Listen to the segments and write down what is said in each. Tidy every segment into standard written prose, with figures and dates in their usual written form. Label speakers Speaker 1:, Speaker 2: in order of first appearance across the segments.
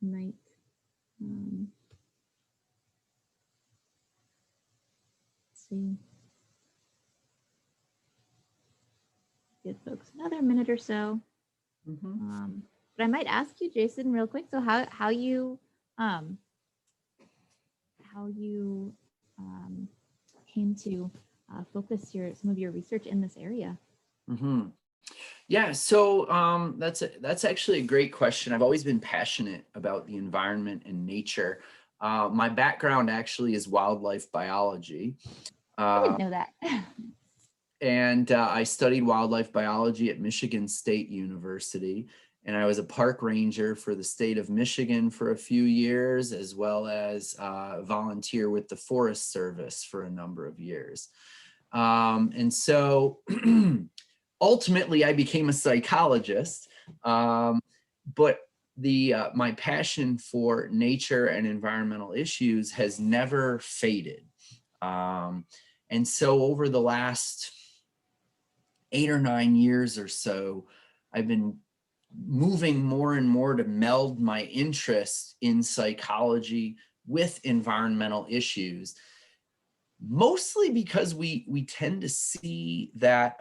Speaker 1: tonight. Let's see. Give folks another minute or so. But I might ask you, Jason, real quick. So how you came to focus some of your research in this area?
Speaker 2: Yeah, so that's actually a great question. I've always been passionate about the environment and nature. My background actually is wildlife biology.
Speaker 1: I didn't know that.
Speaker 2: And I studied wildlife biology at Michigan State University. And I was a park ranger for the state of Michigan for a few years, as well as volunteer with the Forest Service for a number of years. And so ultimately, I became a psychologist, but my passion for nature and environmental issues has never faded. And so over the last 8 or 9 years or so, I've been moving more and more to meld my interest in psychology with environmental issues, mostly because we tend to see that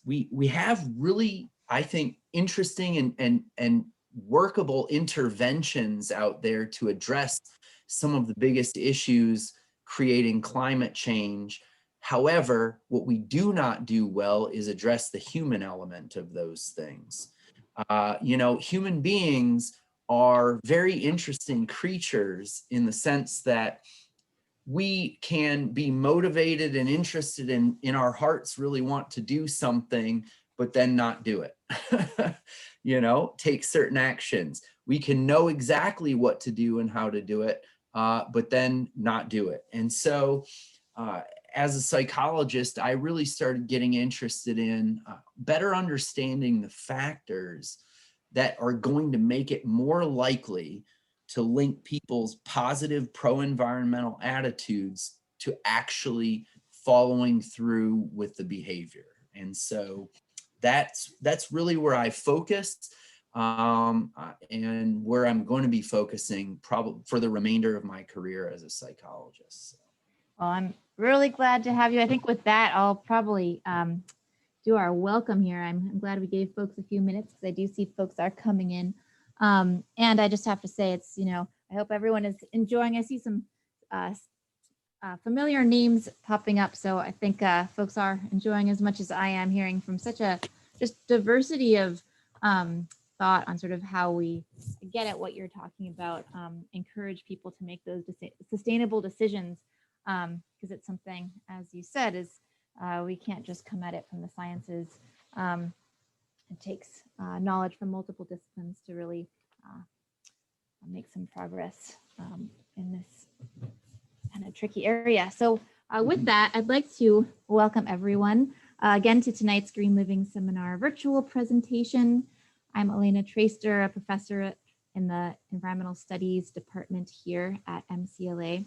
Speaker 2: we have really, I think, interesting and workable interventions out there to address some of the biggest issues creating climate change. However, what we do not do well is address the human element of those things. Human beings are very interesting creatures in the sense that we can be motivated and interested in our hearts really want to do something, but then not do it. Take certain actions. We can know exactly what to do and how to do it, but then not do it. And so as a psychologist, I really started getting interested in better understanding the factors that are going to make it more likely to link people's positive pro-environmental attitudes to actually following through with the behavior. And so that's really where I focused and where I'm going to be focusing probably for the remainder of my career as a psychologist.
Speaker 1: Well, I'm really glad to have you. I think with that, I'll probably do our welcome here. I'm glad we gave folks a few minutes because I do see folks are coming in. And I just have to say, it's, I hope everyone is enjoying. I see some familiar names popping up. So I think folks are enjoying as much as I am, hearing from such a just diversity of thought on sort of how we get at what you're talking about, encourage people to make those sustainable decisions. Because it's something, as you said, is we can't just come at it from the sciences. It takes knowledge from multiple disciplines to really make some progress in this kind of tricky area. So with that, I'd like to welcome everyone again to tonight's Green Living Seminar virtual presentation. I'm Elena Traister, a professor in the Environmental Studies Department here at MCLA.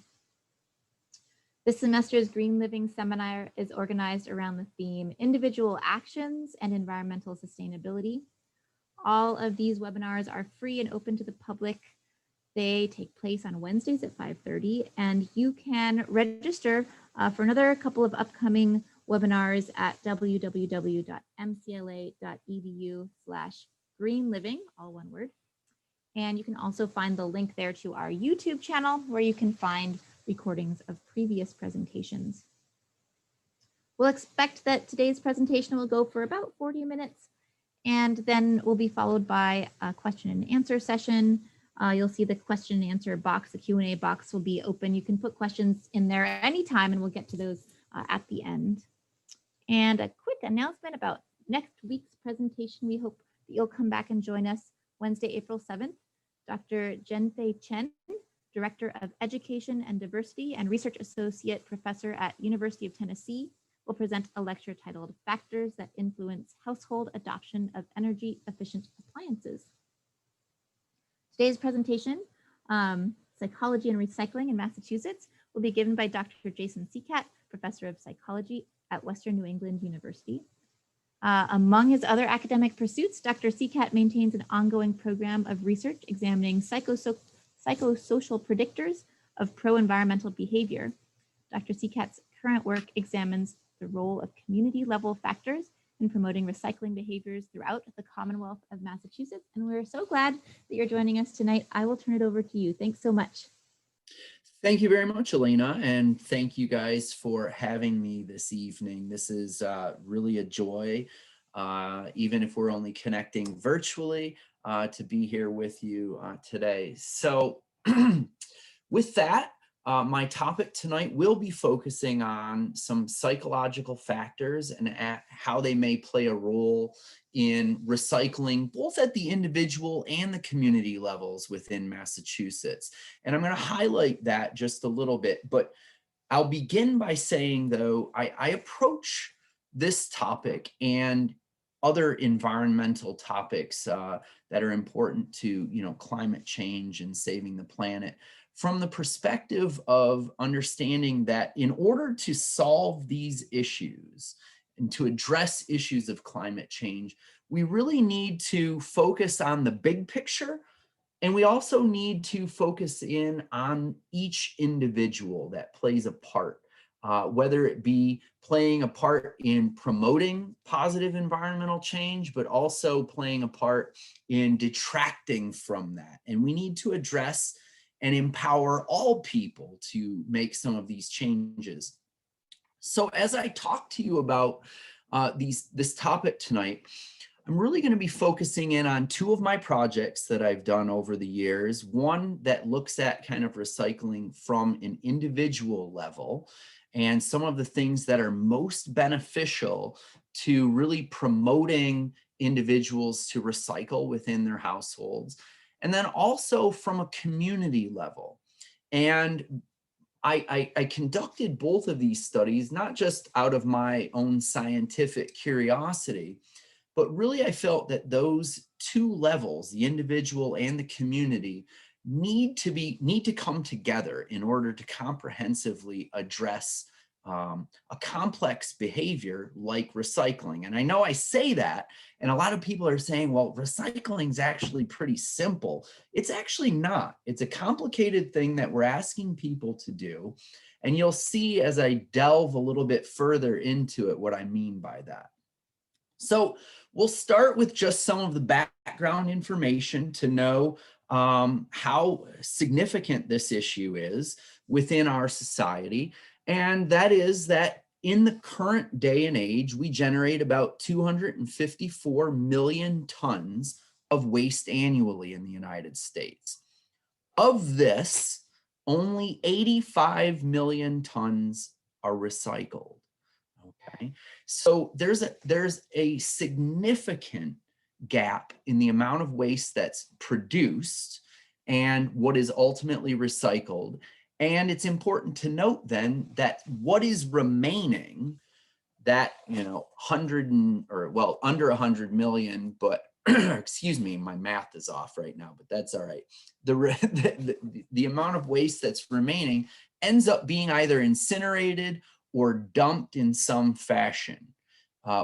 Speaker 1: This semester's Green Living Seminar is organized around the theme Individual Actions and Environmental Sustainability. All of these webinars are free and open to the public. They take place on Wednesdays at 5:30, and you can register for another couple of upcoming webinars at www.mcla.edu/greenliving, all one word. And you can also find the link there to our YouTube channel where you can find recordings of previous presentations. We'll expect that today's presentation will go for about 40 minutes, and then will be followed by a question and answer session. You'll see the question and answer box, the Q&A box will be open. You can put questions in there anytime, and we'll get to those at the end. And a quick announcement about next week's presentation. We hope that you'll come back and join us Wednesday, April 7th. Dr. Zhenfei Chen, Director of Education and Diversity and Research Associate Professor at University of Tennessee, will present a lecture titled Factors That Influence Household Adoption of Energy Efficient Appliances. Today's presentation, Psychology and Recycling in Massachusetts, will be given by Dr. Jason Seacat, Professor of Psychology at Western New England University. Among his other academic pursuits, Dr. Seacat maintains an ongoing program of research examining psychosocial predictors of pro-environmental behavior. Dr. Seacat's current work examines the role of community-level factors in promoting recycling behaviors throughout the Commonwealth of Massachusetts. And we're so glad that you're joining us tonight. I will turn it over to you. Thanks so much.
Speaker 2: Thank you very much, Elena, and thank you guys for having me this evening. This is really a joy, even if we're only connecting virtually, to be here with you today. So with that, my topic tonight will be focusing on some psychological factors and how they may play a role in recycling, both at the individual and the community levels within Massachusetts. And I'm going to highlight that just a little bit, but I'll begin by saying, though, I approach this topic and other environmental topics that are important to, climate change and saving the planet from the perspective of understanding that in order to solve these issues and to address issues of climate change, we really need to focus on the big picture, and we also need to focus in on each individual that plays a part, whether it be playing a part in promoting positive environmental change, but also playing a part in detracting from that. And we need to address and empower all people to make some of these changes. So as I talk to you about this topic tonight, I'm really going to be focusing in on two of my projects that I've done over the years. One that looks at kind of recycling from an individual level and some of the things that are most beneficial to really promoting individuals to recycle within their households. And then also from a community level. And I conducted both of these studies, not just out of my own scientific curiosity, but really I felt that those two levels, the individual and the community, need to come together in order to comprehensively address a complex behavior like recycling. And I know I say that, and a lot of people are saying, well, recycling is actually pretty simple. It's actually not. It's a complicated thing that we're asking people to do. And you'll see as I delve a little bit further into it what I mean by that. So we'll start with just some of the background information to know how significant this issue is within our society. And that is that in the current day and age, we generate about 254 million tons of waste annually in the United States. Of this, only 85 million tons are recycled. Okay, so there's a significant gap in the amount of waste that's produced and what is ultimately recycled. And it's important to note then that what is remaining, that, under 100 million, but excuse me, my math is off right now, but that's all right. The amount of waste that's remaining ends up being either incinerated or dumped in some fashion,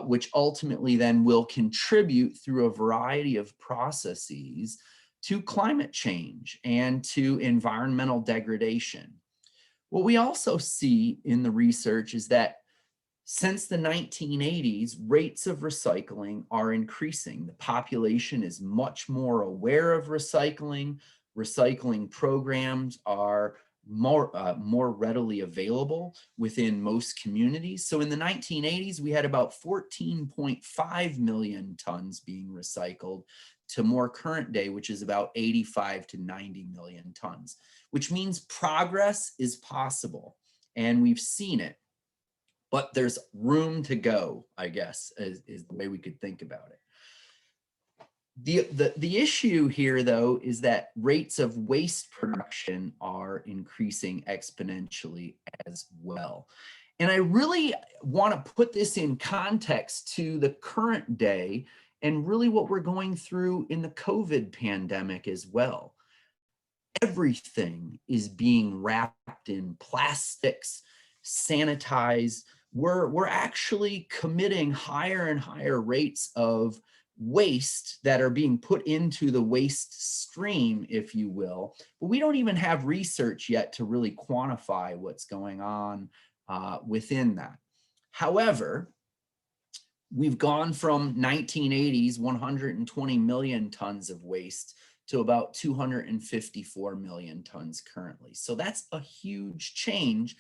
Speaker 2: which ultimately then will contribute through a variety of processes to climate change and to environmental degradation. What we also see in the research is that since the 1980s, rates of recycling are increasing. The population is much more aware of recycling. Recycling programs are more readily available within most communities. So in the 1980s, we had about 14.5 million tons being recycled to more current day, which is about 85 to 90 million tons, which means progress is possible. And we've seen it, but there's room to go, I guess, is the way we could think about it. The issue here, though, is that rates of waste production are increasing exponentially as well. And I really want to put this in context to the current day and really what we're going through in the COVID pandemic as well. Everything is being wrapped in plastics, sanitized, we're actually committing higher and higher rates of waste that are being put into the waste stream, if you will. But we don't even have research yet to really quantify what's going on within that. However, we've gone from 1980s 120 million tons of waste to about 254 million tons currently. So that's a huge change.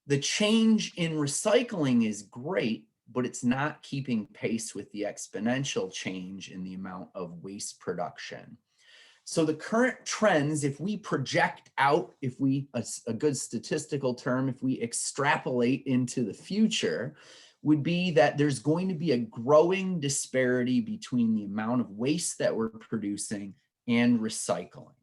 Speaker 2: The change in recycling is great, but it's not keeping pace with the exponential change in the amount of waste production. So the current trends, if we project out, if we, a good statistical term, if we extrapolate into the future, would be that there's going to be a growing disparity between the amount of waste that we're producing and recycling.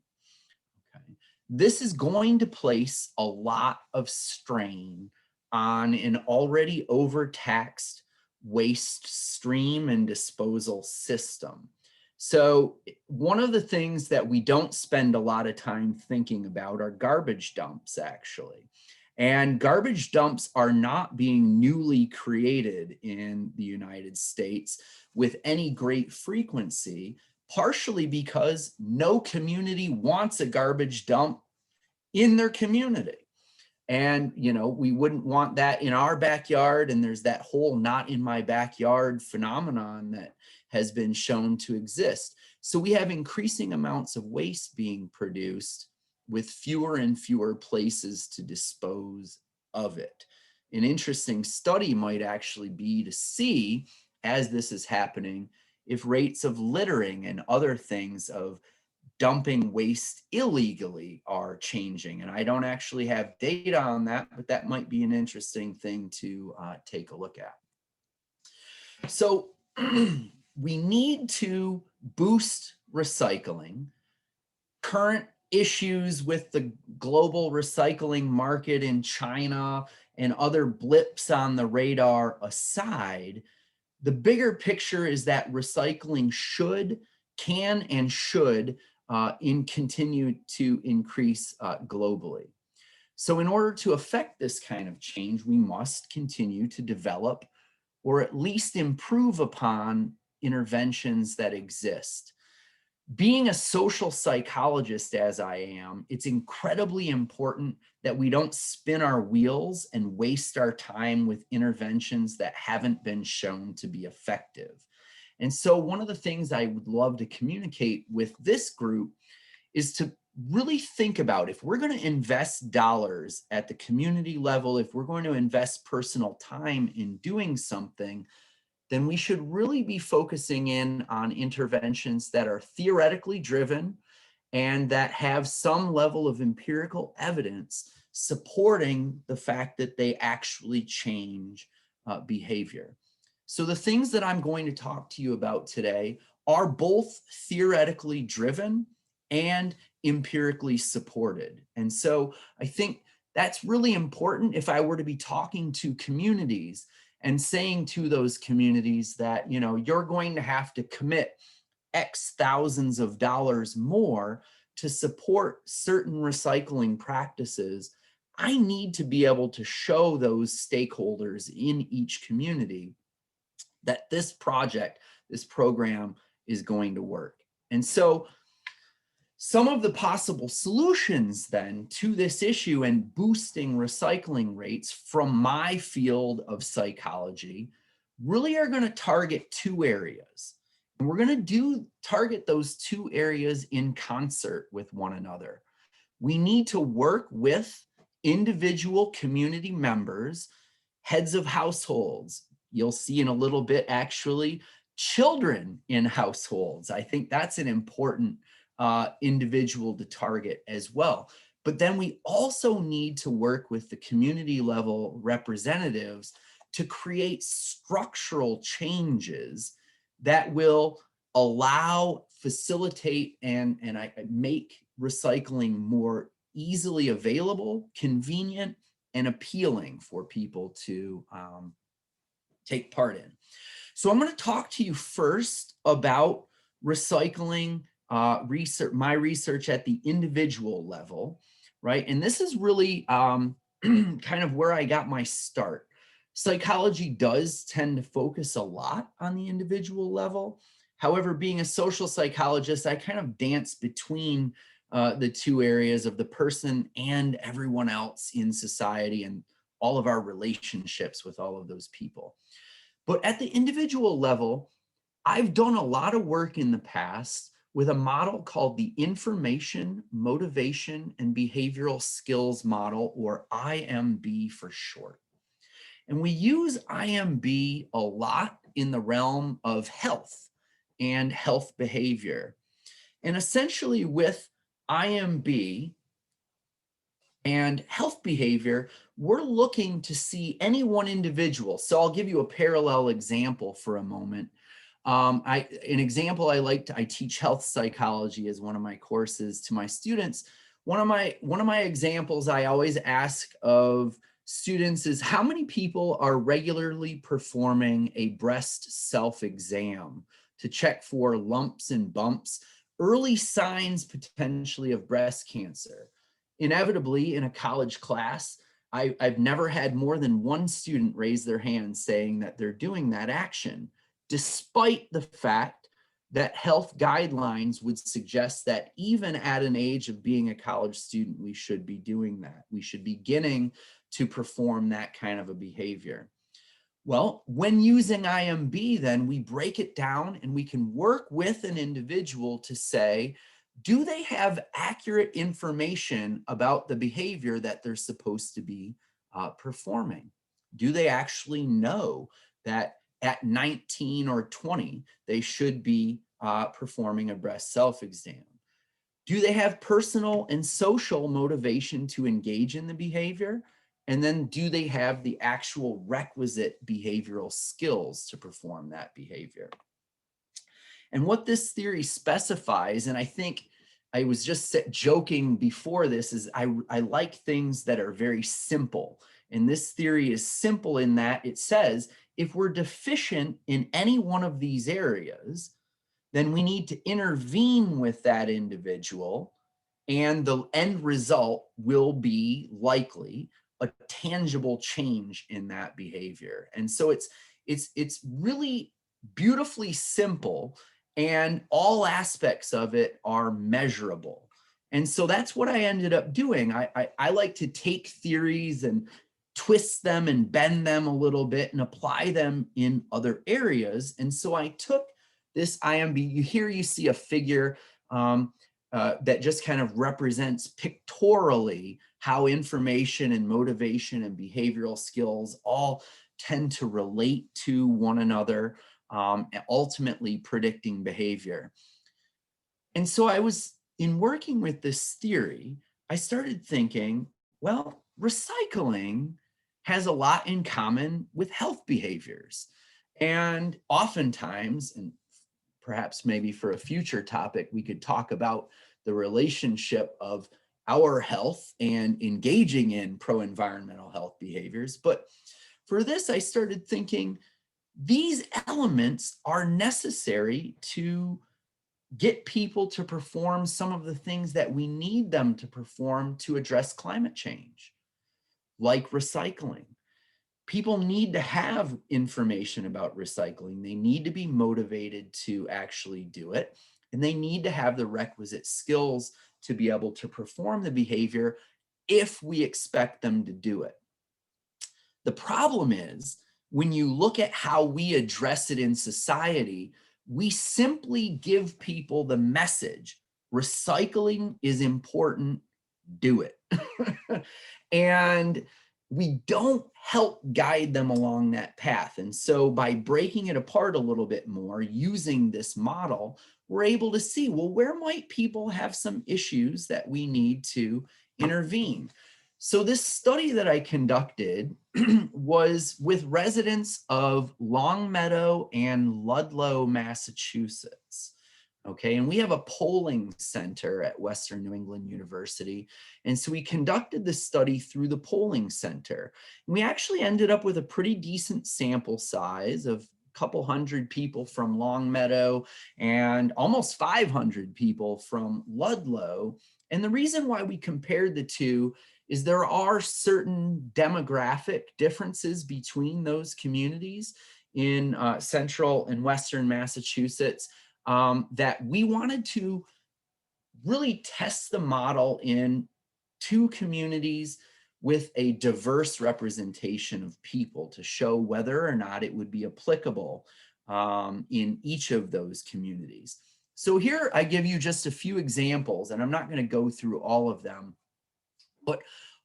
Speaker 2: Okay. This is going to place a lot of strain on an already overtaxed waste stream and disposal system. So one of the things that we don't spend a lot of time thinking about are garbage dumps, actually. And garbage dumps are not being newly created in the United States with any great frequency, partially because no community wants a garbage dump in their community. And, you know, we wouldn't want that in our backyard. And there's that whole not in my backyard phenomenon that has been shown to exist. So we have increasing amounts of waste being produced with fewer and fewer places to dispose of it. An interesting study might actually be to see, as this is happening, if rates of littering and other things of dumping waste illegally are changing. And I don't actually have data on that, but that might be an interesting thing to take a look at. So we need to boost recycling. Current issues with the global recycling market in China and other blips on the radar aside, the bigger picture is that recycling can and should continue to increase globally. So in order to affect this kind of change, we must continue to develop or at least improve upon interventions that exist. Being a social psychologist as I am, it's incredibly important that we don't spin our wheels and waste our time with interventions that haven't been shown to be effective. And so one of the things I would love to communicate with this group is to really think about, if we're going to invest dollars at the community level, if we're going to invest personal time in doing something, then we should really be focusing in on interventions that are theoretically driven and that have some level of empirical evidence supporting the fact that they actually change behavior. So the things that I'm going to talk to you about today are both theoretically driven and empirically supported. And so I think that's really important if I were to be talking to communities and saying to those communities that, you know, you're going to have to commit X thousands of dollars more to support certain recycling practices. I need to be able to show those stakeholders in each community that this project, this program is going to work. And so some of the possible solutions then to this issue and boosting recycling rates from my field of psychology really are going to target two areas. And we're going to target those two areas in concert with one another. We need to work with individual community members, heads of households. You'll see in a little bit, actually, children in households. I think that's an important individual to target as well. But then we also need to work with the community level representatives to create structural changes that will allow, facilitate, and make recycling more easily available, convenient, and appealing for people to take part in. So I'm going to talk to you first about recycling research, my research at the individual level, right? And this is really kind of where I got my start. Psychology does tend to focus a lot on the individual level. However, being a social psychologist, I kind of dance between the two areas of the person and everyone else in society and all of our relationships with all of those people. But at the individual level, I've done a lot of work in the past with a model called the Information, Motivation, and Behavioral Skills Model, or IMB for short. And we use IMB a lot in the realm of health and health behavior. And essentially, with IMB and health behavior, we're looking to see any one individual. So I'll give you a parallel example for a moment. An example I teach health psychology as one of my courses to my students. One of my examples I always ask of students is, how many people are regularly performing a breast self-exam to check for lumps and bumps, early signs potentially of breast cancer? Inevitably, in a college class, I've never had more than one student raise their hand saying that they're doing that action, despite the fact that health guidelines would suggest that even at an age of being a college student, we should be doing that. We should be beginning to perform that kind of a behavior. Well, when using IMB, then we break it down and we can work with an individual to say, do they have accurate information about the behavior that they're supposed to be performing? Do they actually know that at 19 or 20, they should be performing a breast self-exam? Do they have personal and social motivation to engage in the behavior? And then do they have the actual requisite behavioral skills to perform that behavior? And what this theory specifies, and I think I was just joking before this, is I like things that are very simple. And this theory is simple in that it says, if we're deficient in any one of these areas, then we need to intervene with that individual, and the end result will be likely a tangible change in that behavior. And so it's really beautifully simple, and all aspects of it are measurable. And so that's what I ended up doing. I like to take theories and twist them and bend them a little bit and apply them in other areas. And so I took this IMB. Here you see a figure that just kind of represents pictorially how information and motivation and behavioral skills all tend to relate to one another, ultimately predicting behavior. And so in working with this theory, I started thinking, well, recycling has a lot in common with health behaviors. And oftentimes, and perhaps maybe for a future topic, we could talk about the relationship of our health and engaging in pro-environmental health behaviors. But for this, I started thinking these elements are necessary to get people to perform some of the things that we need them to perform to address climate change, like recycling. People need to have information about recycling. They need to be motivated to actually do it. And they need to have the requisite skills to be able to perform the behavior if we expect them to do it. The problem is, when you look at how we address it in society, we simply give people the message, recycling is important, do it. And we don't help guide them along that path. And so by breaking it apart a little bit more, using this model, we're able to see, well, where might people have some issues that we need to intervene? So this study that I conducted was with residents of Longmeadow and Ludlow, Massachusetts. Okay, and we have a polling center at Western New England University. And so we conducted this study through the polling center. And we actually ended up with a pretty decent sample size of a couple hundred people from Longmeadow and almost 500 people from Ludlow. And the reason why we compared the two is there are certain demographic differences between those communities in central and western Massachusetts that we wanted to really test the model in two communities with a diverse representation of people to show whether or not it would be applicable in each of those communities. So here I give you just a few examples, and I'm not going to go through all of them, but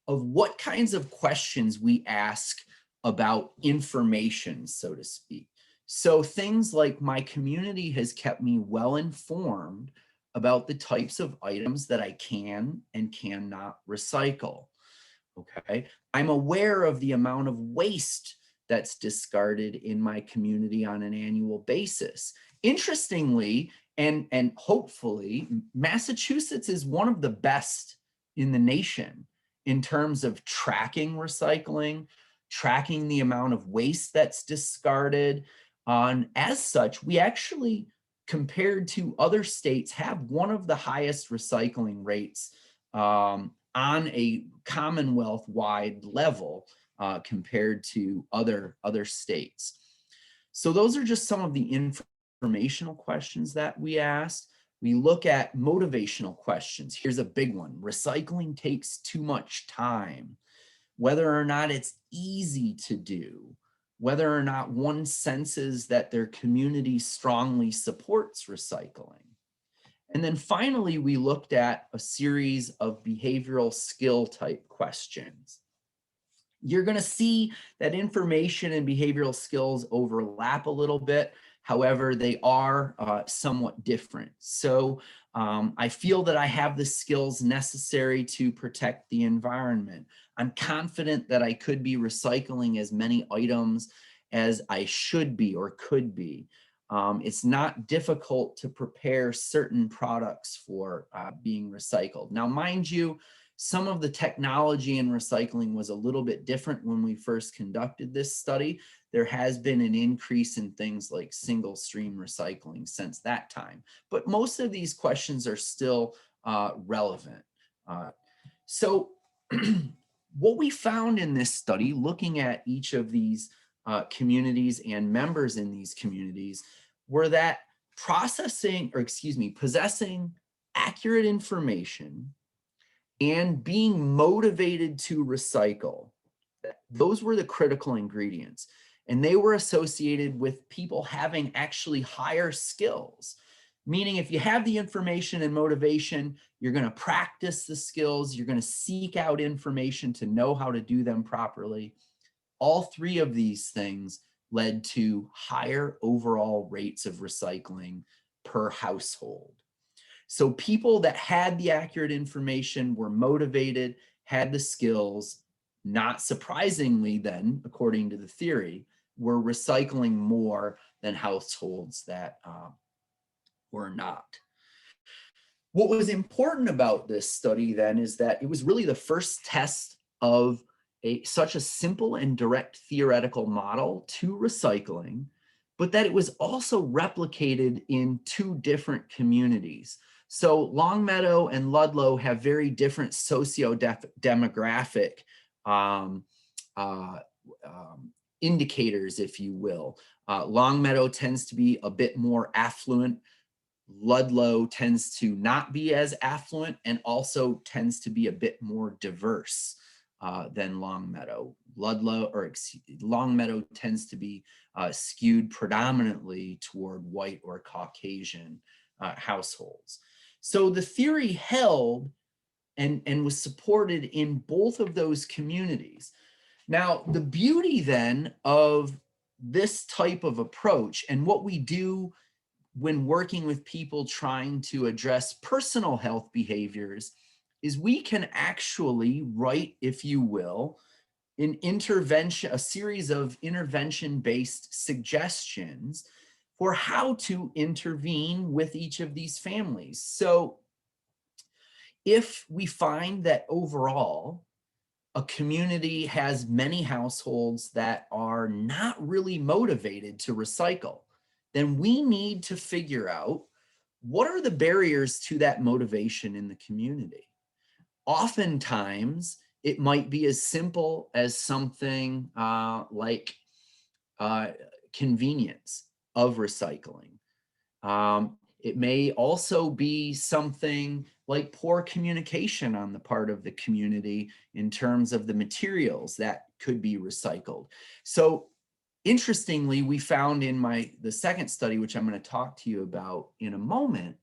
Speaker 2: of what kinds of questions we ask about information, so to speak. So things like, my community has kept me well informed about the types of items that I can and cannot recycle. Okay. I'm aware of the amount of waste that's discarded in my community on an annual basis. Interestingly, and hopefully, Massachusetts is one of the best in the nation in terms of tracking recycling, tracking the amount of waste that's discarded. As such, we actually, compared to other states, have one of the highest recycling rates on a Commonwealth-wide level compared to other states. So those are just some of the informational questions that we asked. We look at motivational questions. Here's a big one. Recycling takes too much time. Whether or not it's easy to do, whether or not one senses that their community strongly supports recycling. And then finally, we looked at a series of behavioral skill type questions. You're going to see that information and behavioral skills overlap a little bit. However, they are somewhat different. So I feel that I have the skills necessary to protect the environment. I'm confident that I could be recycling as many items as I should be or could be. It's not difficult to prepare certain products for being recycled. Now, mind you, some of the technology in recycling was a little bit different when we first conducted this study. There has been an increase in things like single stream recycling since that time, but most of these questions are still relevant. So what we found in this study, looking at each of these communities and members in these communities, were that possessing accurate information and being motivated to recycle, those were the critical ingredients. And they were associated with people having actually higher skills. Meaning, if you have the information and motivation, you're going to practice the skills, you're going to seek out information to know how to do them properly. All three of these things led to higher overall rates of recycling per household. So people that had the accurate information, were motivated, had the skills, not surprisingly then, according to the theory, were recycling more than households that were not. What was important about this study then is that it was really the first test of such a simple and direct theoretical model to recycling, but that it was also replicated in two different communities. So Longmeadow and Ludlow have very different socio-demographic indicators, if you will. Longmeadow tends to be a bit more affluent. Ludlow tends to not be as affluent and also tends to be a bit more diverse than Longmeadow. Longmeadow tends to be skewed predominantly toward white or Caucasian households. So the theory held and was supported in both of those communities. Now, the beauty then of this type of approach, and what we do when working with people trying to address personal health behaviors, is we can actually write, if you will, a series of intervention-based suggestions for how to intervene with each of these families. So if we find that overall a community has many households that are not really motivated to recycle, then we need to figure out what are the barriers to that motivation in the community. Oftentimes, It might be as simple as something like convenience of recycling. It may also be something like poor communication on the part of the community in terms of the materials that could be recycled. So interestingly, we found in the second study, which I'm going to talk to you about in a moment,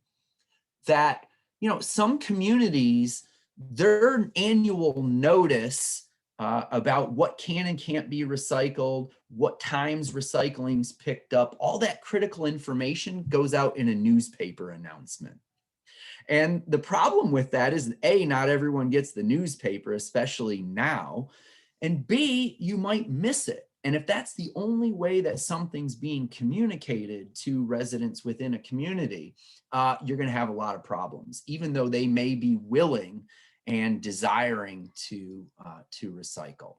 Speaker 2: that some communities, their annual notice about what can and can't be recycled, what times recycling's picked up, all that critical information goes out in a newspaper announcement. And the problem with that is, A, not everyone gets the newspaper, especially now, and B, you might miss it. And if that's the only way that something's being communicated to residents within a community, you're going to have a lot of problems, even though they may be willing and desiring to recycle.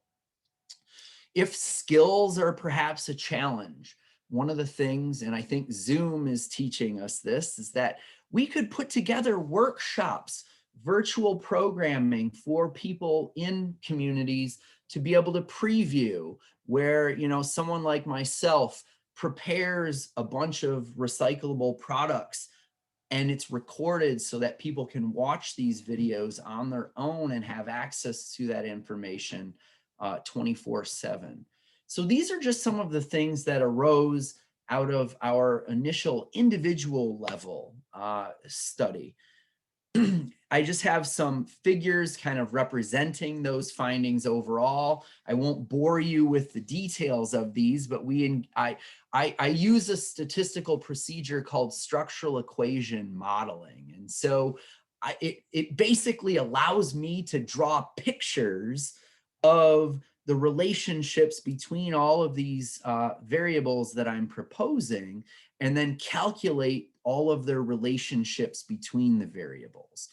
Speaker 2: If skills are perhaps a challenge, one of the things, and I think Zoom is teaching us this, is that we could put together workshops, virtual programming for people in communities to be able to preview, where someone like myself prepares a bunch of recyclable products and it's recorded so that people can watch these videos on their own and have access to that information 24/7. So these are just some of the things that arose out of our initial individual level study. I just have some figures kind of representing those findings overall. I won't bore you with the details of these, but I use a statistical procedure called structural equation modeling. And so it basically allows me to draw pictures of the relationships between all of these variables that I'm proposing, and then calculate all of their relationships between the variables.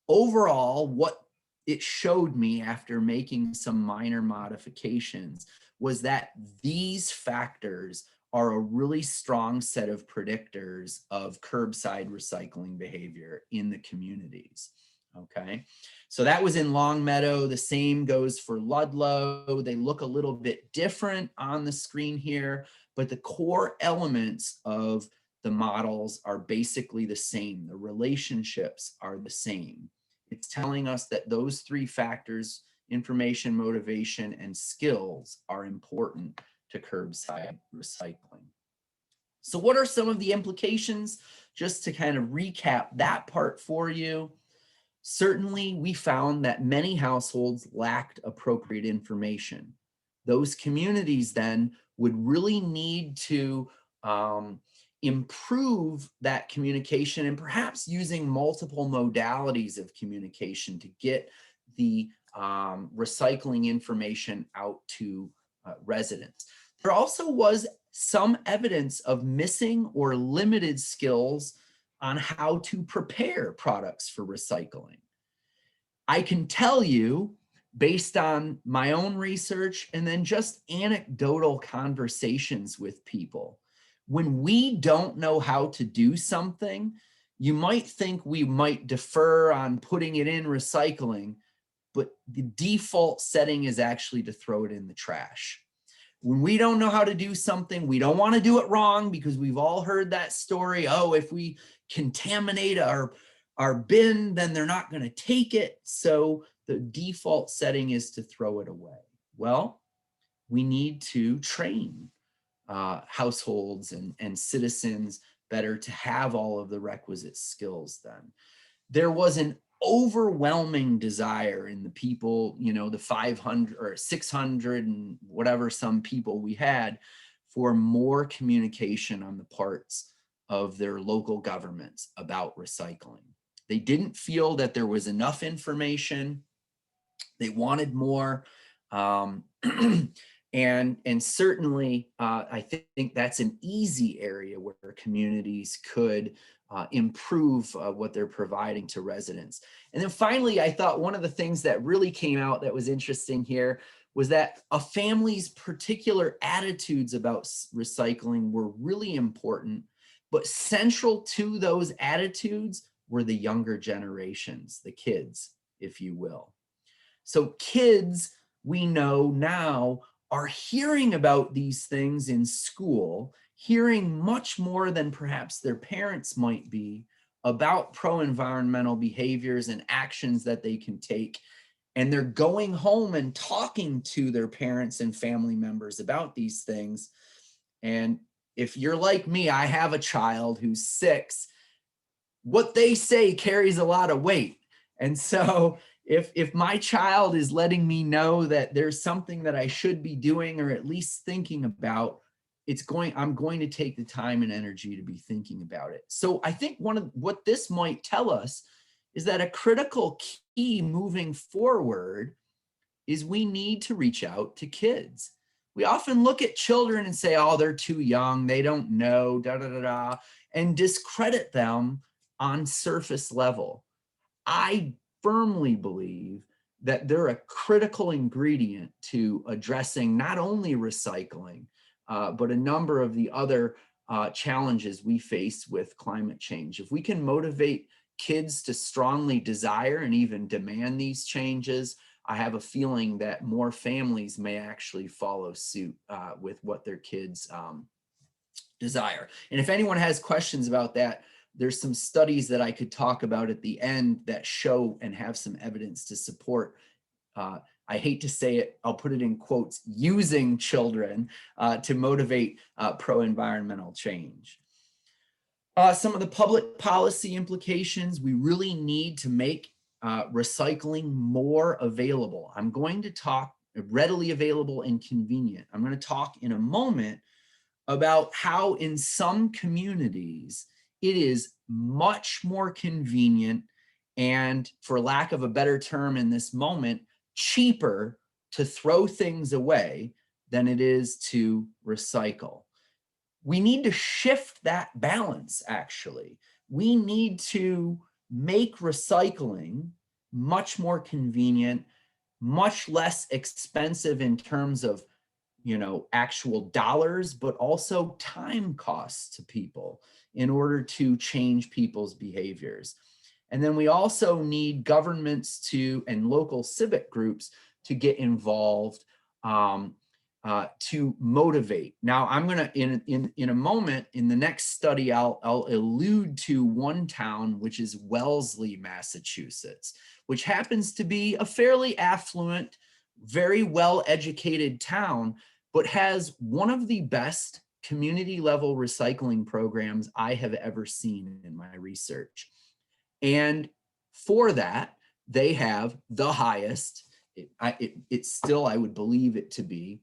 Speaker 2: Overall, what it showed me after making some minor modifications was that these factors are a really strong set of predictors of curbside recycling behavior in the communities. Okay, so that was in Longmeadow. The same goes for Ludlow. They look a little bit different on the screen here, but the core elements of the models are basically the same. The relationships are the same. It's telling us that those three factors, information, motivation, and skills, are important to curbside recycling. So what are some of the implications? Just to kind of recap that part for you. Certainly, we found that many households lacked appropriate information. Those communities then would really need to improve that communication, and perhaps using multiple modalities of communication to get the recycling information out to residents. There also was some evidence of missing or limited skills on how to prepare products for recycling. I can tell you, based on my own research and then just anecdotal conversations with people, when we don't know how to do something, you might think we might defer on putting it in recycling, but the default setting is actually to throw it in the trash. When we don't know how to do something, we don't want to do it wrong, because we've all heard that story. Oh, if we contaminate our bin, then they're not going to take it. So the default setting is to throw it away. Well, we need to train households and citizens better to have all of the requisite skills then. There was an overwhelming desire in the people, the 500 or 600 and whatever some people we had, for more communication on the parts of their local governments about recycling. They didn't feel that there was enough information. They wanted more. And certainly, I think that's an easy area where communities could improve what they're providing to residents. And then finally, I thought one of the things that really came out that was interesting here was that a family's particular attitudes about recycling were really important, but central to those attitudes were the younger generations, the kids, if you will. So kids, we know now, are hearing about these things in school, hearing much more than perhaps their parents might be about pro-environmental behaviors and actions that they can take. And they're going home and talking to their parents and family members about these things. And if you're like me, I have a child who's 6. What they say carries a lot of weight. And so if my child is letting me know that there's something that I should be doing or at least thinking about, I'm going to take the time and energy to be thinking about it. So I think one of what this might tell us is that a critical key moving forward is we need to reach out to kids. We often look at children and say, oh, they're too young, they don't know, da da da da, and discredit them on surface level. I firmly believe that they're a critical ingredient to addressing not only recycling, but a number of the other challenges we face with climate change. If we can motivate kids to strongly desire and even demand these changes, I have a feeling that more families may actually follow suit with what their kids desire. And if anyone has questions about that, there's some studies that I could talk about at the end that show and have some evidence to support, I hate to say it, I'll put it in quotes, using children to motivate pro-environmental change. Some of the public policy implications, we really need to make recycling more available. I'm going to talk readily available and convenient. I'm going to talk in a moment about how in some communities it is much more convenient and, for lack of a better term in this moment, cheaper to throw things away than it is to recycle. We need to shift that balance, actually. We need to make recycling much more convenient, much less expensive in terms of actual dollars, but also time costs to people in order to change people's behaviors. And then we also need governments and local civic groups to get involved to motivate. Now, I'm going to, in a moment, in the next study, I'll allude to one town, which is Wellesley, Massachusetts, which happens to be a fairly affluent, very well-educated town, but has one of the best community level recycling programs I have ever seen in my research. And for that, they have the highest, it's still, I would believe it to be,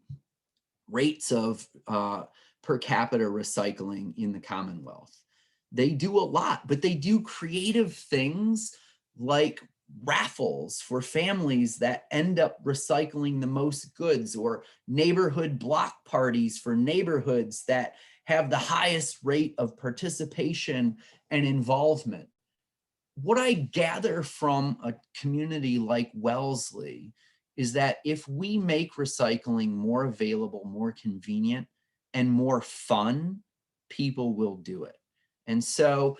Speaker 2: rates of per capita recycling in the Commonwealth. They do a lot, but they do creative things like raffles for families that end up recycling the most goods, or neighborhood block parties for neighborhoods that have the highest rate of participation and involvement. What I gather from a community like Wellesley is that if we make recycling more available, more convenient, and more fun, people will do it. And so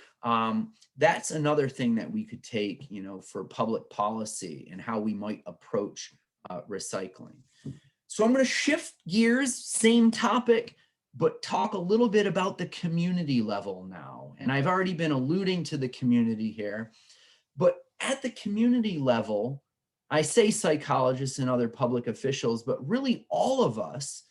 Speaker 2: that's another thing that we could take, for public policy and how we might approach recycling. So I'm going to shift gears, same topic, but talk a little bit about the community level now. And I've already been alluding to the community here, but at the community level, I say psychologists and other public officials, but really all of us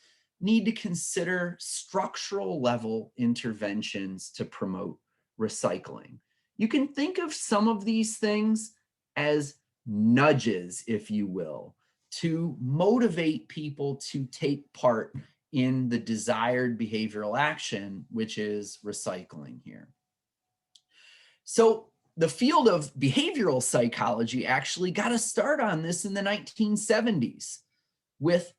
Speaker 2: need to consider structural level interventions to promote recycling. You can think of some of these things as nudges, if you will, to motivate people to take part in the desired behavioral action, which is recycling here. So the field of behavioral psychology actually got a start on this in the 1970s with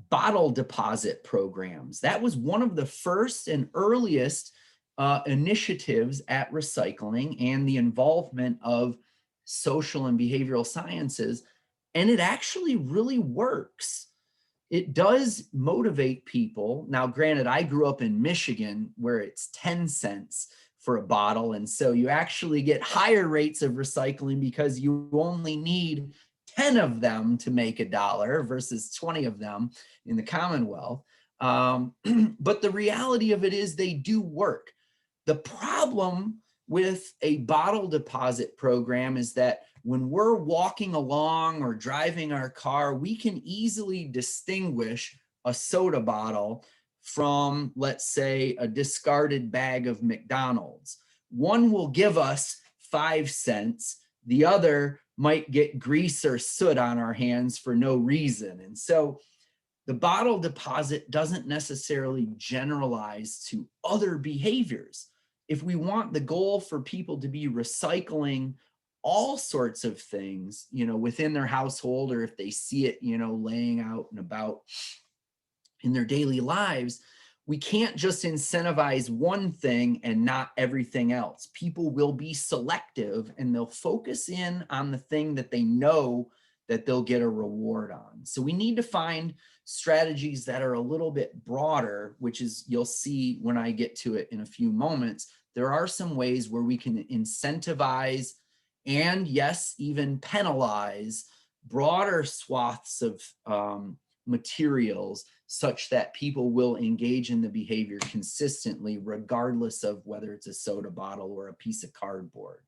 Speaker 2: bottle deposit programs. That was one of the first and earliest initiatives at recycling and the involvement of social and behavioral sciences. And it actually really works. It does motivate people. Now, granted, I grew up in Michigan where it's 10 cents for a bottle. And so you actually get higher rates of recycling because you only need 10 of them to make $1 versus 20 of them in the Commonwealth. But the reality of it is they do work. The problem with a bottle deposit program is that when we're walking along or driving our car, we can easily distinguish a soda bottle from, let's say, a discarded bag of McDonald's. One will give us 5 cents. The other might get grease or soot on our hands for no reason. And so the bottle deposit doesn't necessarily generalize to other behaviors. If we want the goal for people to be recycling all sorts of things, within their household, or if they see it, laying out and about in their daily lives, we can't just incentivize one thing and not everything else. People will be selective and they'll focus in on the thing that they know that they'll get a reward on. So we need to find strategies that are a little bit broader, which is, you'll see when I get to it in a few moments. There are some ways where we can incentivize and, yes, even penalize broader swaths of materials such that people will engage in the behavior consistently, regardless of whether it's a soda bottle or a piece of cardboard.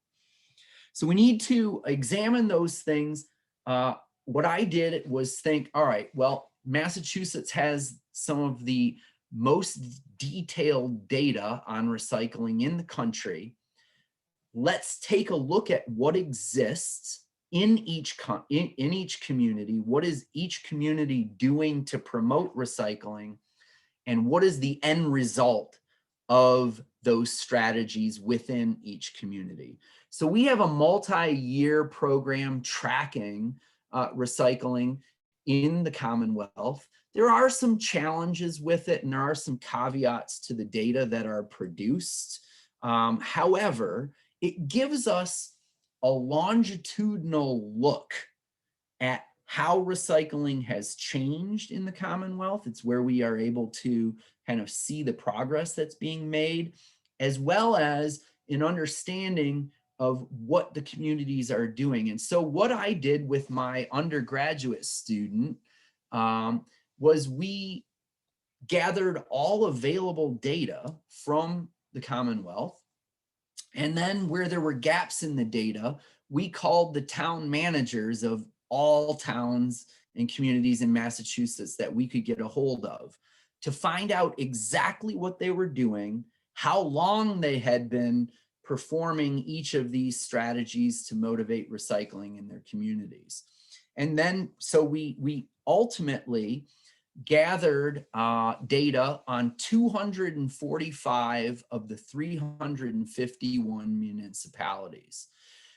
Speaker 2: So we need to examine those things. What I did was think, all right, well, Massachusetts has some of the most detailed data on recycling in the country. Let's take a look at what exists in each community. What is each community doing to promote recycling? And what is the end result of those strategies within each community? So we have a multi-year program tracking recycling in the Commonwealth. There are some challenges with it, and there are some caveats to the data that are produced. However, it gives us a longitudinal look at how recycling has changed in the Commonwealth. It's where we are able to kind of see the progress that's being made, as well as an understanding of what the communities are doing. And so what I did with my undergraduate student was we gathered all available data from the Commonwealth. And then where there were gaps in the data, we called the town managers of all towns and communities in Massachusetts that we could get a hold of to find out exactly what they were doing, how long they had been performing each of these strategies to motivate recycling in their communities. And then, so we ultimately gathered data on 245 of the 351 municipalities.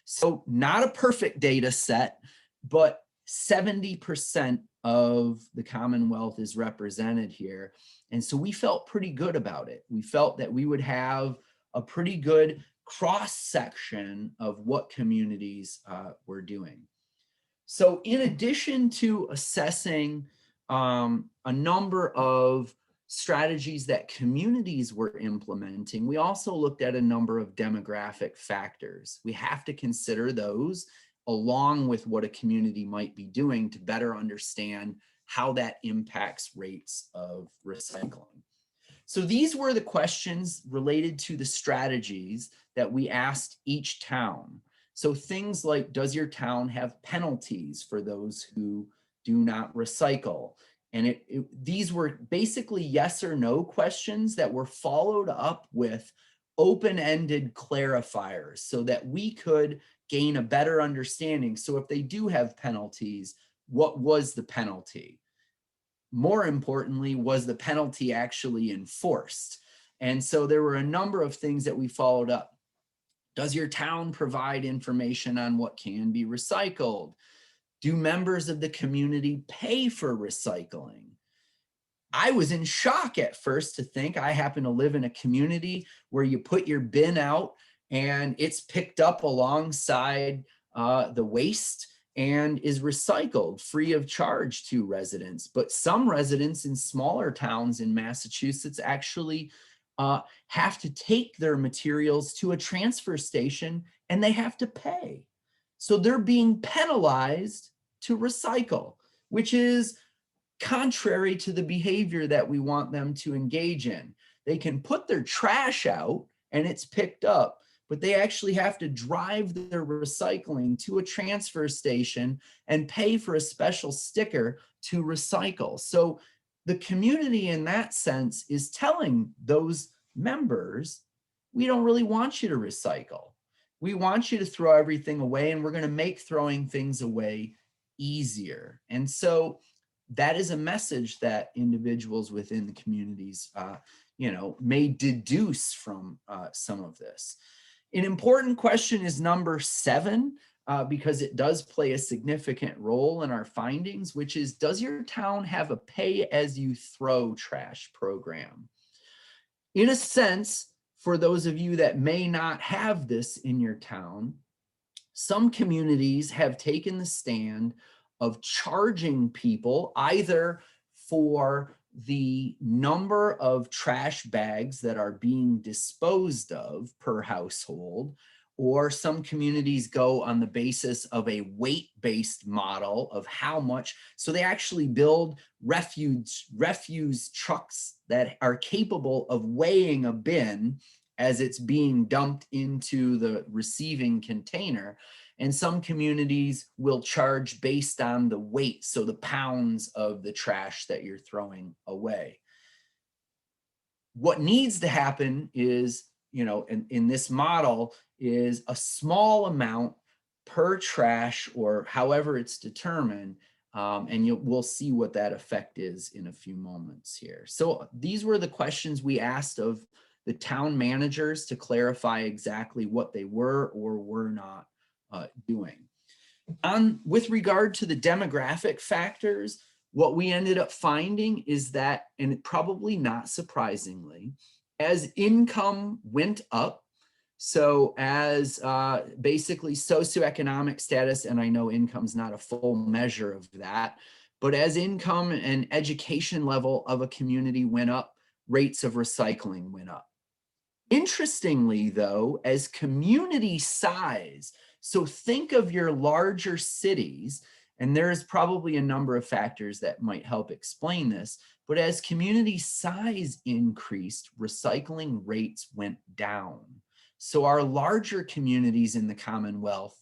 Speaker 2: So not a perfect data set, but 70% of the Commonwealth is represented here. And so we felt pretty good about it. We felt that we would have a pretty good cross-section of what communities were doing. So in addition to assessing a number of strategies that communities were implementing, we also looked at a number of demographic factors. We have to consider those along with what a community might be doing to better understand how that impacts rates of recycling. So these were the questions related to the strategies that we asked each town. So things like, does your town have penalties for those who do not recycle? And these were basically yes or no questions that were followed up with open-ended clarifiers so that we could gain a better understanding. So if they do have penalties, what was the penalty? More importantly, was the penalty actually enforced? And so there were a number of things that we followed up. Does your town provide information on what can be recycled? Do members of the community pay for recycling? I was in shock at first to think I happen to live in a community where you put your bin out and it's picked up alongside the waste and is recycled free of charge to residents. But some residents in smaller towns in Massachusetts actually have to take their materials to a transfer station and they have to pay. So they're being penalized to recycle, which is contrary to the behavior that we want them to engage in. They can put their trash out and it's picked up, but they actually have to drive their recycling to a transfer station and pay for a special sticker to recycle. So the community in that sense is telling those members, we don't really want you to recycle. We want you to throw everything away, and we're going to make throwing things away easier. And so that is a message that individuals within the communities, may deduce from some of this. An important question is number 7, because it does play a significant role in our findings, which is, does your town have a pay-as-you-throw trash program? In a sense, for those of you that may not have this in your town, some communities have taken the stand of charging people either for the number of trash bags that are being disposed of per household, or some communities go on the basis of a weight-based model of how much. So they actually build refuse trucks that are capable of weighing a bin as it's being dumped into the receiving container. And some communities will charge based on the weight, so the pounds of the trash that you're throwing away. What needs to happen is, in this model, is a small amount per trash, or however it's determined, and we'll see what that effect is in a few moments here. So these were the questions we asked of the town managers to clarify exactly what they were or were not doing. With regard to the demographic factors, what we ended up finding is that, and probably not surprisingly, as income went up, so as basically socioeconomic status, and I know income's not a full measure of that, but as income and education level of a community went up, rates of recycling went up. Interestingly, though, as community size, so think of your larger cities, and there is probably a number of factors that might help explain this, but as community size increased, recycling rates went down. So our larger communities in the Commonwealth,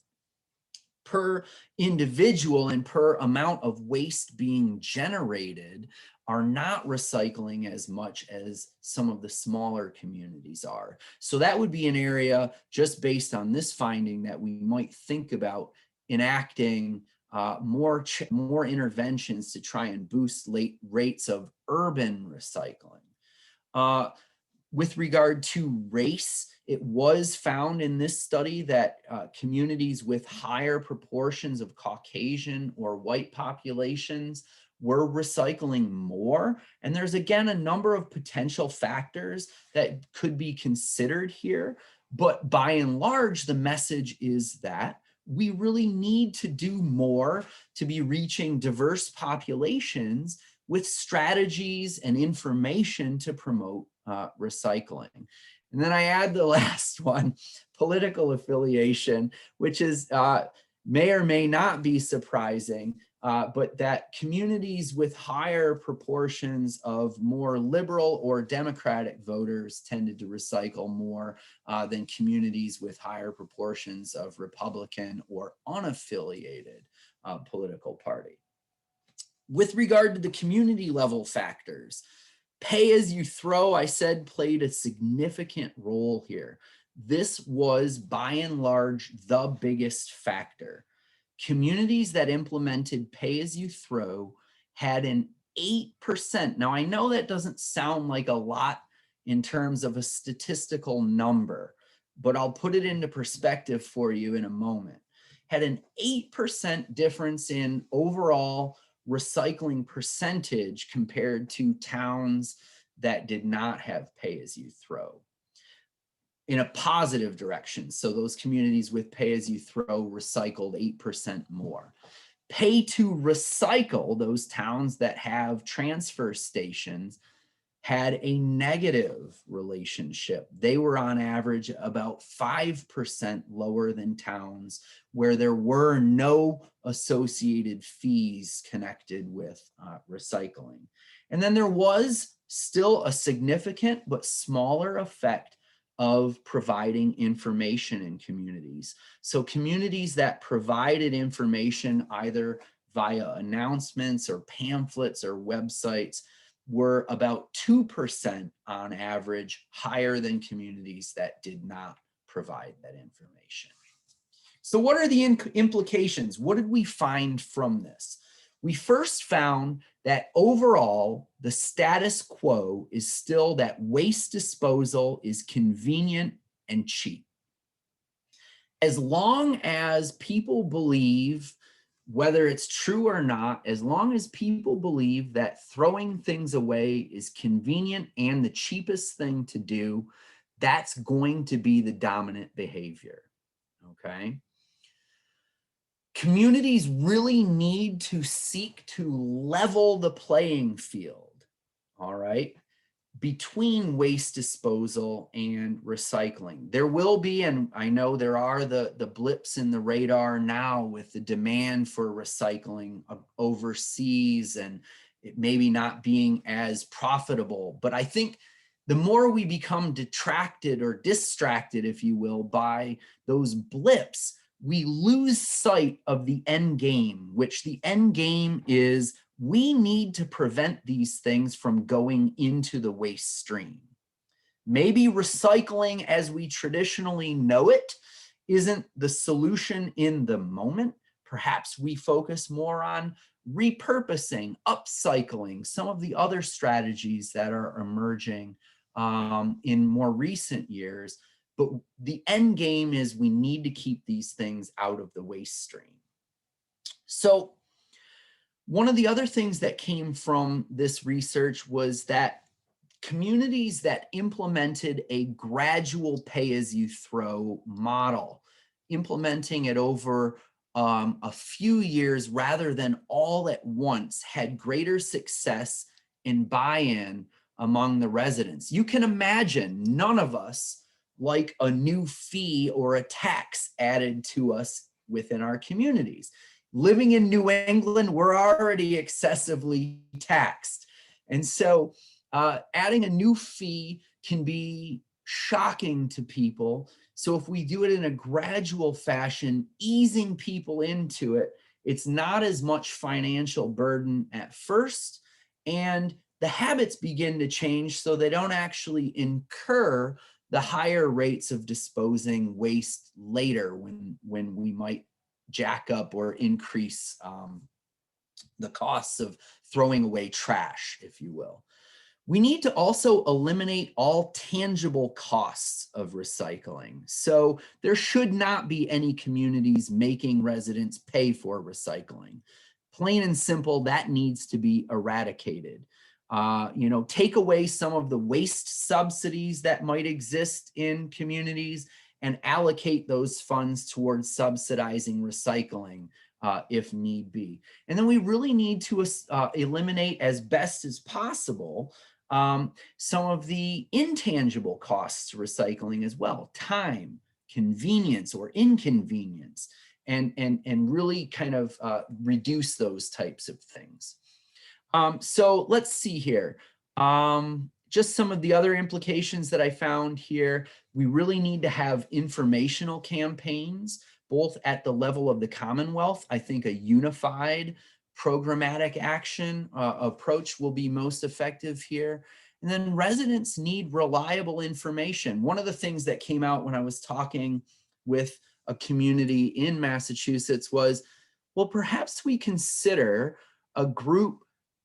Speaker 2: per individual and per amount of waste being generated, are not recycling as much as some of the smaller communities are. So that would be an area, just based on this finding, that we might think about enacting more interventions to try and boost rates of urban recycling. With regard to race, it was found in this study that communities with higher proportions of Caucasian or white populations were recycling more. And there's, again, a number of potential factors that could be considered here. But by and large, the message is that we really need to do more to be reaching diverse populations with strategies and information to promote recycling. And then I add the last one, political affiliation, which is may or may not be surprising, but that communities with higher proportions of more liberal or Democratic voters tended to recycle more than communities with higher proportions of Republican or unaffiliated political party. With regard to the community level factors, pay as you throw, I said, played a significant role here. This was by and large the biggest factor. Communities that implemented pay as you throw had an 8%. Now, I know that doesn't sound like a lot in terms of a statistical number, but I'll put it into perspective for you in a moment. Had an 8% difference in overall recycling percentage compared to towns that did not have pay as you throw, in a positive direction. So those communities with pay as you throw recycled 8% more. Pay to recycle, those towns that have transfer stations, had a negative relationship. They were on average about 5% lower than towns where there were no associated fees connected with recycling. And then there was still a significant but smaller effect of providing information in communities. So communities that provided information either via announcements or pamphlets or websites were about 2% on average higher than communities that did not provide that information. So what are the implications? What did we find from this? We first found that overall, the status quo is still that waste disposal is convenient and cheap. As long as people believe, whether it's true or not, as long as people believe that throwing things away is convenient and the cheapest thing to do, that's going to be the dominant behavior, okay? Communities really need to seek to level the playing field, all right, between waste disposal and recycling. There will be, and I know there are the blips in the radar now with the demand for recycling overseas and it maybe not being as profitable. But I think the more we become detracted or distracted, if you will, by those blips, we lose sight of the end game, which the end game is we need to prevent these things from going into the waste stream. Maybe recycling as we traditionally know it isn't the solution in the moment. Perhaps we focus more on repurposing, upcycling, some of the other strategies that are emerging in more recent years. But the end game is we need to keep these things out of the waste stream. So one of the other things that came from this research was that communities that implemented a gradual pay-as-you-throw model, implementing it over a few years rather than all at once, had greater success in buy-in among the residents. You can imagine none of us like a new fee or a tax added to us within our communities. Living in New England, we're already excessively taxed. And so adding a new fee can be shocking to people. So if we do it in a gradual fashion, easing people into it, it's not as much financial burden at first. And the habits begin to change so they don't actually incur the higher rates of disposing waste later when we might jack up or increase the costs of throwing away trash, if you will. We need to also eliminate all tangible costs of recycling. So there should not be any communities making residents pay for recycling. Plain and simple, that needs to be eradicated. Take away some of the waste subsidies that might exist in communities and allocate those funds towards subsidizing recycling if need be. And then we really need to eliminate as best as possible some of the intangible costs to recycling as well, time, convenience or inconvenience, and really kind of reduce those types of things. So let's see here. Just some of the other implications that I found here. We really need to have informational campaigns, both at the level of the Commonwealth. I think a unified programmatic action approach will be most effective here. And then residents need reliable information. One of the things that came out when I was talking with a community in Massachusetts was, well, perhaps we consider a group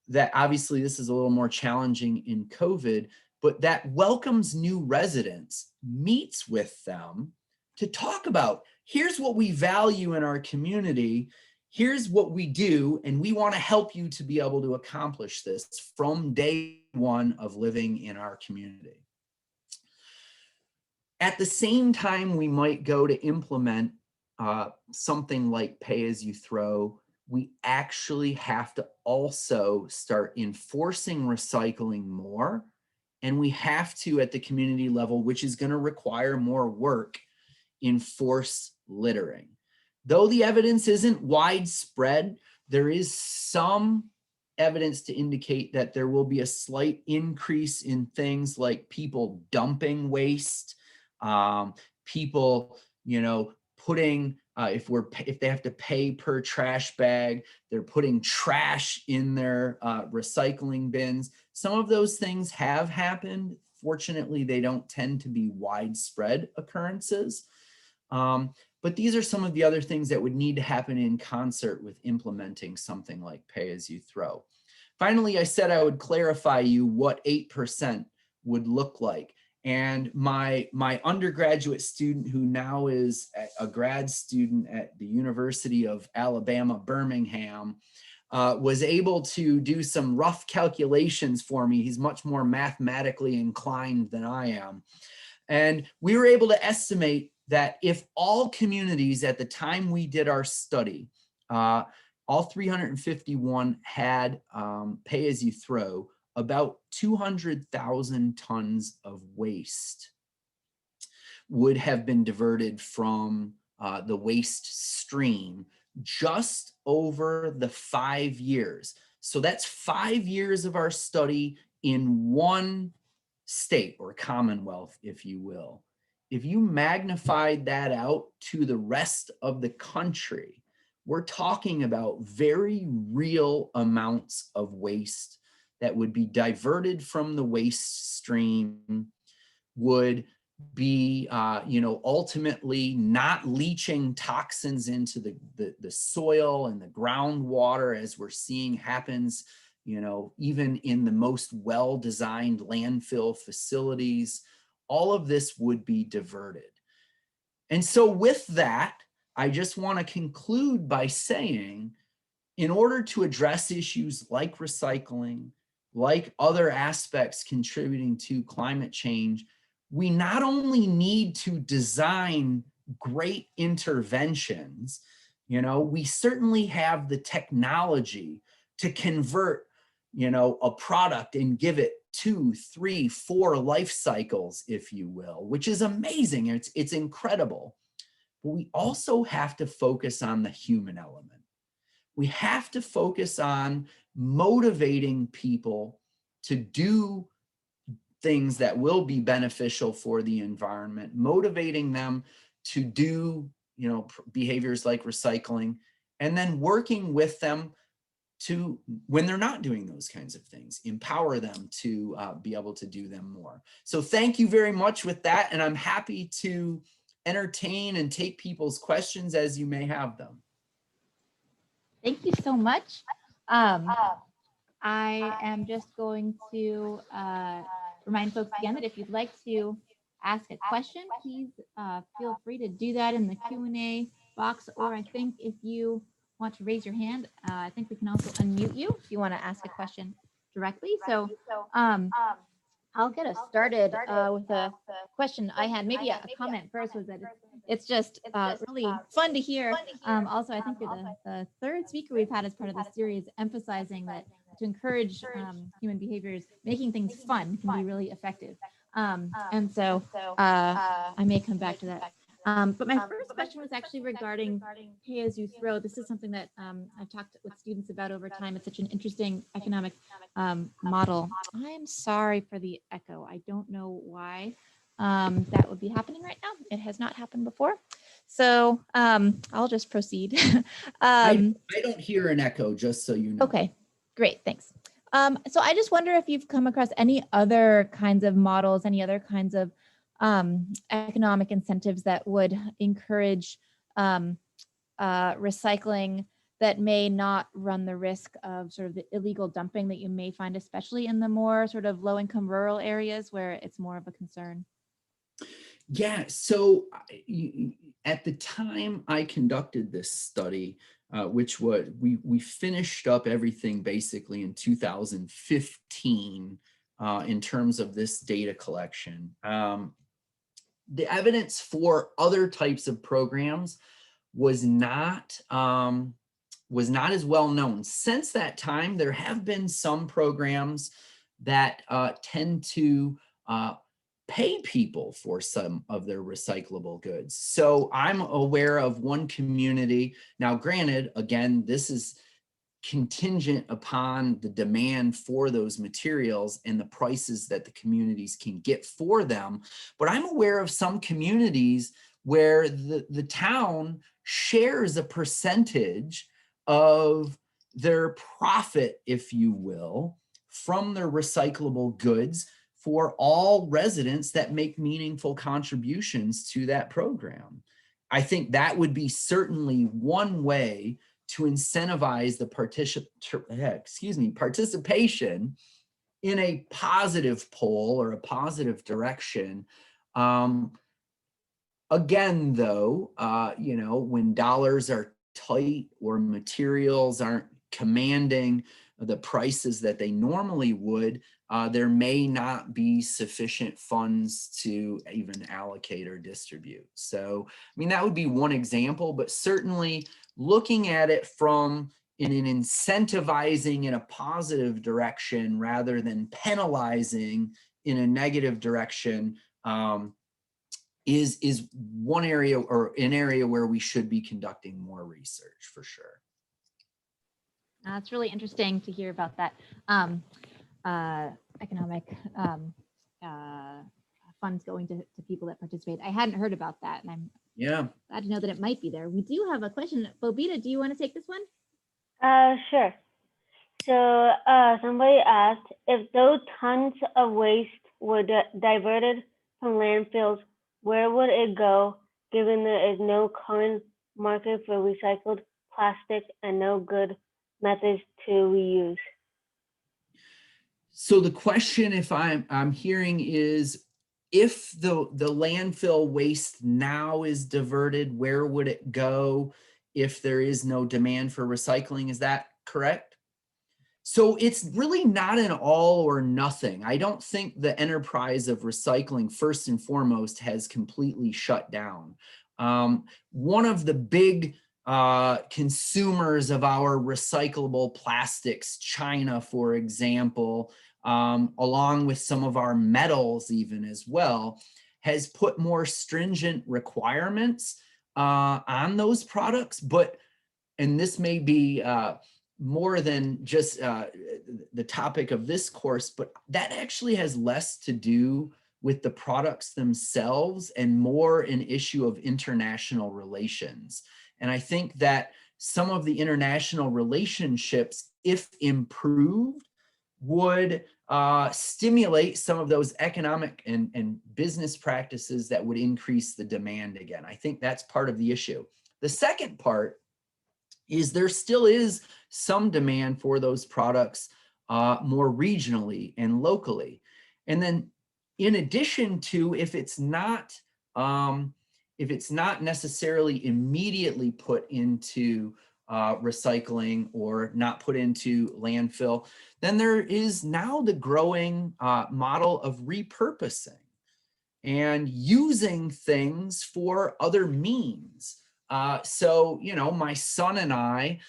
Speaker 2: that, obviously this is a little more challenging in COVID, but that welcomes new residents, meets with them to talk about, here's what we value in our community, here's what we do, and we want to help you to be able to accomplish this from day one of living in our community. At the same time, we might go to implement something like pay-as-you-throw. We actually have to also start enforcing recycling more and we have to, at the community level, which is going to require more work, enforce littering. Though the evidence isn't widespread, there is some evidence to indicate that there will be a slight increase in things like people dumping waste, people, putting, if they have to pay per trash bag, they're putting trash in their recycling bins. Some of those things have happened. Fortunately, they don't tend to be widespread occurrences. But these are some of the other things that would need to happen in concert with implementing something like pay as you throw. Finally, I said I would clarify you what 8% would look like. And my undergraduate student, who now is a grad student at the University of Alabama, Birmingham, was able to do some rough calculations for me. He's much more mathematically inclined than I am. And we were able to estimate that if all communities at the time we did our study, all 351 had pay as you throw, about 200,000 tons of waste would have been diverted from the waste stream just over the 5 years. So that's 5 years of our study in one state or commonwealth, if you will. If you magnified that out to the rest of the country, we're talking about very real amounts of waste that would be diverted from the waste stream, would be, ultimately not leaching toxins into the soil and the groundwater, as we're seeing happens, even in the most well-designed landfill facilities. All of this would be diverted. And so with that, I just want to conclude by saying, in order to address issues like recycling, like other aspects contributing to climate change, we not only need to design great interventions, we certainly have the technology to convert, a product and give it 2, 3, 4 life cycles, if you will, which is amazing. It's incredible. But we also have to focus on the human element. We have to focus on motivating people to do things that will be beneficial for the environment, motivating them to do, behaviors like recycling, and then working with them to, when they're not doing those kinds of things, empower them to be able to do them more. So thank you very much with that. And I'm happy to entertain and take people's questions as you may have them.
Speaker 1: Thank you so much. I am just going to remind folks again that if you'd like to ask a question, please feel free to do that in the Q&A box, or I think if you want to raise your hand, I think we can also unmute you if you want to ask a question directly. So I'll get us started with a question I had. Maybe a comment first was that it's just really fun to hear. Also, I think you're the third speaker we've had as part of this series, emphasizing that to encourage human behaviors, making things fun can be really effective. And so I may come back to that. But my first question was actually regarding pay as you throw. This is something that I've talked with students about over time. It's such an interesting economic model. I am sorry for the echo. I don't know why that would be happening right now. It has not happened before. So I'll just proceed.
Speaker 2: I don't hear an echo, just so you know.
Speaker 1: Okay, great, thanks. So I just wonder if you've come across any other kinds of models, any other kinds of economic incentives that would encourage recycling that may not run the risk of sort of the illegal dumping that you may find, especially in the more sort of low-income rural areas where it's more of a concern.
Speaker 2: Yeah, so at the time I conducted this study, which was, we finished up everything basically in 2015 in terms of this data collection. The evidence for other types of programs was not as well known. Since that time, there have been some programs that tend to pay people for some of their recyclable goods. So I'm aware of one community. Now, granted, again, this is contingent upon the demand for those materials and the prices that the communities can get for them. But I'm aware of some communities where the town shares a percentage of their profit, if you will, from their recyclable goods for all residents that make meaningful contributions to that program. I think that would be certainly one way to incentivize the participation in a positive pole or a positive direction. Again, though, when dollars are tight or materials aren't commanding the prices that they normally would, there may not be sufficient funds to even allocate or distribute. So, I mean, that would be one example, but certainly looking at it from in an incentivizing in a positive direction rather than penalizing in a negative direction is one area or an area where we should be conducting more research for sure.
Speaker 1: It's really interesting to hear about that economic funds going to people that participate. I hadn't heard about that, and I'm glad to know that it might be there. We do have a question. Bobita, do you want to take this one?
Speaker 3: Sure. So somebody asked, if those tons of waste were diverted from landfills, where would it go, given there is no current market for recycled plastic and no good methods to reuse?
Speaker 2: So the question, if I'm hearing, is if the landfill waste now is diverted, where would it go if there is no demand for recycling? Is that correct? So it's really not an all or nothing. I don't think the enterprise of recycling, first and foremost, has completely shut down. One of the big consumers of our recyclable plastics, China, for example, along with some of our metals even as well, has put more stringent requirements on those products. And this may be more than just the topic of this course, but that actually has less to do with the products themselves and more an issue of international relations. And I think that some of the international relationships, if improved, would stimulate some of those economic and business practices that would increase the demand again. I think that's part of the issue. The second part is there still is some demand for those products more regionally and locally. And then in addition to, if it's not necessarily immediately put into recycling or not put into landfill, then there is now the growing model of repurposing and using things for other means. So, my son and I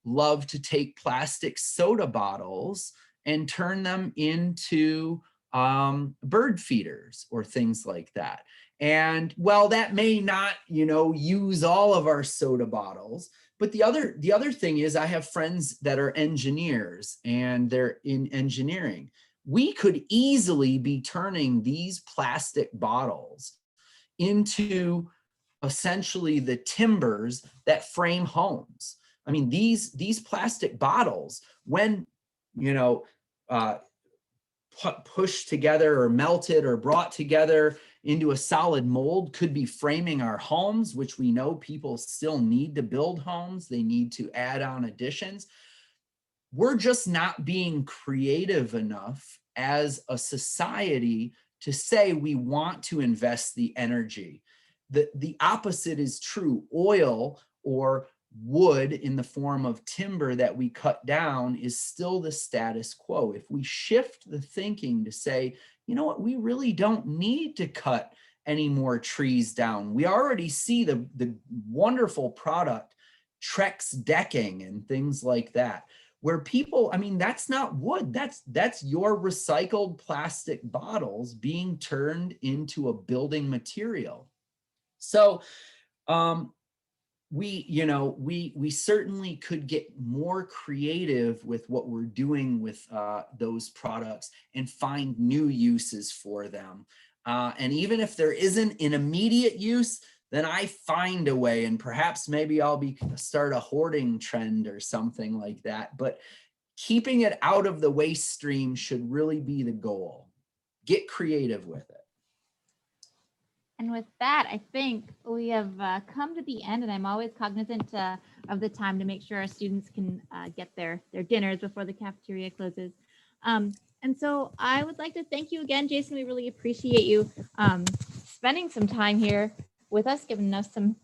Speaker 2: love to take plastic soda bottles and turn them into bird feeders or things like that. And well, that may not, use all of our soda bottles, but the other thing is I have friends that are engineers and they're in engineering. We could easily be turning these plastic bottles into essentially the timbers that frame homes. I mean, these plastic bottles, when pushed together or melted or brought together into a solid mold, could be framing our homes, which we know people still need to build homes. They need to add on additions. We're just not being creative enough as a society to say we want to invest the energy. The opposite is true. Oil or wood in the form of timber that we cut down is still the status quo. If we shift the thinking to say, you know what, we really don't need to cut any more trees down. We already see the wonderful product, Trex decking and things like that. where people, I mean, that's not wood, that's your recycled plastic bottles being turned into a building material. So we certainly could get more creative with what we're doing with those products and find new uses for them. And even if there isn't an immediate use, then I find a way, and perhaps maybe I'll start a hoarding trend or something like that. But keeping it out of the waste stream should really be the goal. Get creative with it.
Speaker 1: And with that, I think we have come to the end, and I'm always cognizant of the time to make sure our students can get their dinners before the cafeteria closes. And so I would like to thank you again, Jason. We really appreciate you spending some time here with us, giving us some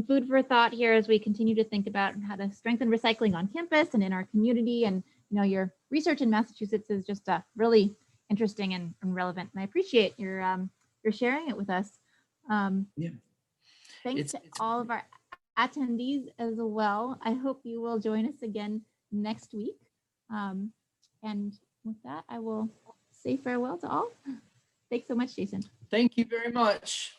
Speaker 1: food for thought here as we continue to think about how to strengthen recycling on campus and in our community. And your research in Massachusetts is just really interesting and relevant. And I appreciate your sharing it with us.
Speaker 2: Yeah.
Speaker 1: Thanks to all of our attendees as well. I hope you will join us again next week. And with that, I will say farewell to all. Thanks so much, Jason.
Speaker 2: Thank you very much.